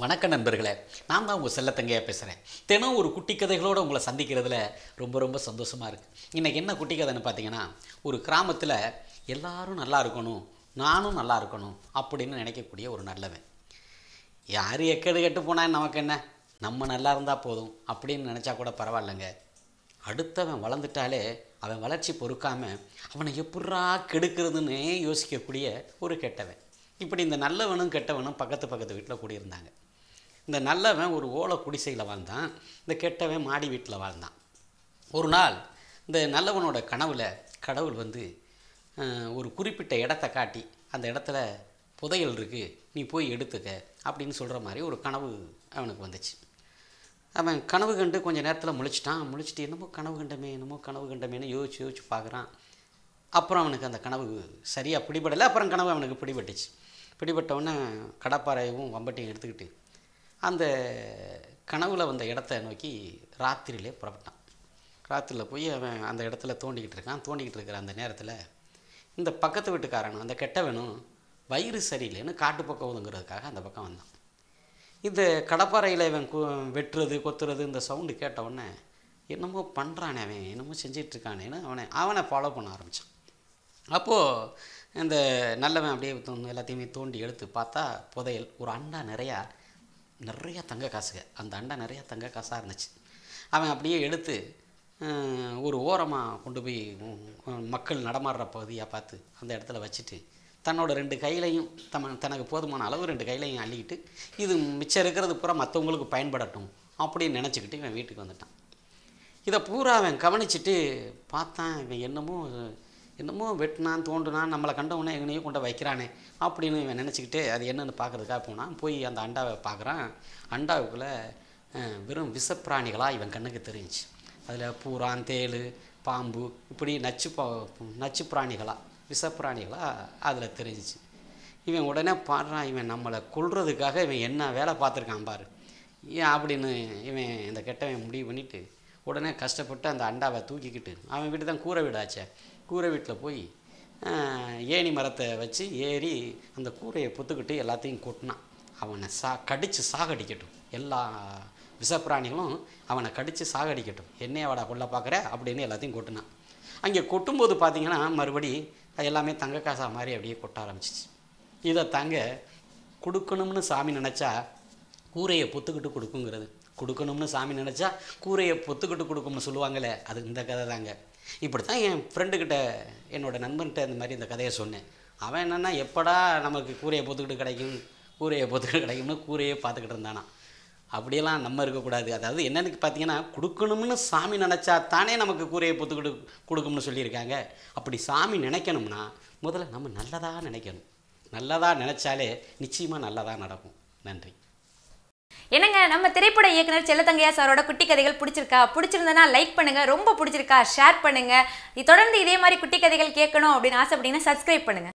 வணக்கம் நண்பர்களே, நான் தான் உங்கள் செல்லத்தங்கையாக பேசுகிறேன். தினம் ஒரு குட்டி கதைகளோடு உங்களை சந்திக்கிறதுல ரொம்ப சந்தோஷமாக இருக்குது. இன்றைக்கி என்ன குட்டி கதைன்னு பார்த்தீங்கன்னா, ஒரு கிராமத்தில் எல்லாரும் நல்லா இருக்கணும், நானும் நல்லா இருக்கணும் அப்படின்னு நினைக்கக்கூடிய ஒரு நல்லவன். யார் எக்கேடு கெட்டு போனால் நமக்கு என்ன, நம்ம நல்லா இருந்தால் போதும் அப்படின்னு நினச்சா கூட பரவாயில்லைங்க. அடுத்தவன் வளர்ந்துட்டாலே அவன் வளர்ச்சி பொறுக்காமல் அவனை எப்பட்றா கெடுக்கிறதுன்னு யோசிக்கக்கூடிய ஒரு கெட்டவன். இப்படி இந்த நல்லவனும் கெட்டவனும் பக்கத்து வீட்டில் கூடியிருந்தாங்க. இந்த நல்லவன் ஒரு ஓலை குடிசையில் வாழ்ந்தான், இந்த கெட்டவன் மாடி வீட்டில் வாழ்ந்தான். ஒரு நாள் இந்த நல்லவனோட கனவில் கடவுள் வந்து ஒரு குறிப்பிட்ட இடத்த காட்டி, அந்த இடத்துல புதையல் இருக்குது, நீ போய் எடுத்துக்க அப்படின்னு சொல்கிற மாதிரி ஒரு கனவு அவனுக்கு வந்துச்சு. அவன் கனவு கண்டு கொஞ்சம் நேரத்தில் முழிச்சிட்டு என்னமோ கனவு கண்டமேன்னு யோசிச்சு பார்க்குறான். அப்புறம் அவனுக்கு அந்த கனவு சரியாக பிடிபடலை. அப்புறம் கனவு அவனுக்கு பிடிபட்டுச்சு. பிடிபட்டவுடனே கடப்பாறையும் வம்பட்டையும் எடுத்துக்கிட்டு அந்த கனவில் வந்த இடத்த நோக்கி ராத்திரியிலே புறப்பட்டான். ராத்திரியில் போய் அவன் அந்த இடத்துல தோண்டிக்கிட்டு இருக்கிற அந்த நேரத்தில் இந்த பக்கத்து வீட்டுக்காரனும் அந்த கெட்டவனும் வயிறு சரியில்லைன்னு காட்டு பக்கம் ஒதுங்கிறதுக்காக அந்த பக்கம் வந்தான். இந்த கடப்பாறையில் இவன் வெட்டுறது கொத்துறது இந்த சவுண்டு கேட்டவுடனே என்னமோ பண்ணுறானே, அவன் என்னமோ செஞ்சிட்ருக்கானேன்னு அவனை ஃபாலோ பண்ண ஆரம்பித்தான். அப்போது இந்த நல்லவன் அப்படியே எல்லாத்தையுமே தோண்டி எடுத்து பார்த்தா புதையல் ஒரு அண்டா நிறையா தங்க காசுங்க. அந்த அண்டா நிறையா தங்க காசாக இருந்துச்சு. அவன் அப்படியே எடுத்து ஒரு ஓரமாக கொண்டு போய் மக்கள் நடமாடுற பகுதியாக பார்த்து அந்த இடத்துல வச்சுட்டு தன்னோட 2 கையிலையும் தனக்கு போதுமான அளவு 2 கையிலையும் அள்ளிக்கிட்டு இது மிச்சம் இருக்கிறது பூரா மற்றவங்களுக்கு பயன்படட்டும் அப்படின்னு நினச்சிக்கிட்டு இவன் வீட்டுக்கு வந்துட்டான். இதை பூரா அவன் கவனிச்சுட்டு பார்த்தான், இவன் என்னமோ வெட்டினான் தோண்டுனான், நம்மளை கண்டவுடனே எங்கனையும் கொண்டு வைக்கிறானே அப்படின்னு இவன் நினச்சிக்கிட்டு அது என்னென்னு பார்க்குறதுக்காக போனான். போய் அந்த அண்டாவை பார்க்குறான். அண்டாவுக்குள்ளே வெறும் விஷப்பிராணிகளாக இவன் கண்ணுக்கு தெரிஞ்சிச்சு. அதில் பூரான், தேள், பாம்பு இப்படி நச்சு பிராணிகளாக விஷப்பிராணிகளாக அதில் தெரிஞ்சிச்சு. இவன் உடனே பாடுறான், இவன் நம்மளை கொல்றதுக்காக இவன் என்ன வேலை பார்த்துருக்கான் பாரு ஏன் அப்படின்னு இவன் இந்த கெட்டவன் முடிவு பண்ணிவிட்டு உடனே கஷ்டப்பட்டு அந்த அண்டாவை தூக்கிக்கிட்டு அவன் வீட்டு தான் கூரை வீடாச்சே, கூரை வீட்டில் போய் ஏணி மரத்தை வச்சு ஏறி அந்த கூரையை பொத்துக்கிட்டு எல்லாத்தையும் கொட்டினான். அவனை கடித்து சாகடிக்கட்டும், எல்லா விஷப்பிராணிகளும் அவனை கடித்து சாகடிக்கட்டும், என்னைய கொல்ல பார்க்குற அப்படின்னு எல்லாத்தையும் கொட்டினான். அங்கே கொட்டும்போது பார்த்திங்கன்னா மறுபடி எல்லாமே தங்க காசா மாதிரி அப்படியே கொட்ட ஆரம்பிச்சிச்சு. இதை கொடுக்கணும்னு சாமி நினச்சா கூரையை பொத்துக்கிட்டு கொடுக்கணும்னு சாமி நினச்சா கூரையை பொத்துக்கிட்டு கொடுக்கும்னு சொல்லுவாங்களே, அது இந்த கதை தாங்க. இப்படி தான் என் ஃப்ரெண்டுக்கிட்ட என்னோடய நண்பன்கிட்ட இந்த மாதிரி இந்த கதையை சொன்னேன். அவன் என்னென்னா எப்படா நமக்கு கூரையை பொத்துக்கிட்டு கிடைக்கும்னு கூரையே பார்த்துக்கிட்டு இருந்தானா. அப்படியெல்லாம் நம்ம இருக்கக்கூடாது. அதாவது என்னென்னு பார்த்தீங்கன்னா, கொடுக்கணும்னு சாமி நினச்சா தானே நமக்கு கூரையை பொத்துக்கிட்டு கொடுக்கும்னு சொல்லியிருக்காங்க. அப்படி சாமி நினைக்கணும்னா முதல்ல நம்ம நல்லதாக நினைக்கணும். நல்லதாக நினச்சாலே நிச்சயமாக நல்லதாக நடக்கும். நன்றி. என்னங்க, நம்ம திரைப்பட இயக்குனர் செல்லத்தங்கையா சாரோட குட்டி கதைகள் பிடிச்சிருந்தனா லைக் பண்ணுங்க, ரொம்ப பிடிச்சிருக்கா ஷேர் பண்ணுங்க. தொடர்ந்து இதே மாதிரி குட்டி கதைகள் கேட்கணும் அப்படின்னு ஆசைப்பட்டீங்கன்னா சப்ஸ்கிரைப் பண்ணுங்க.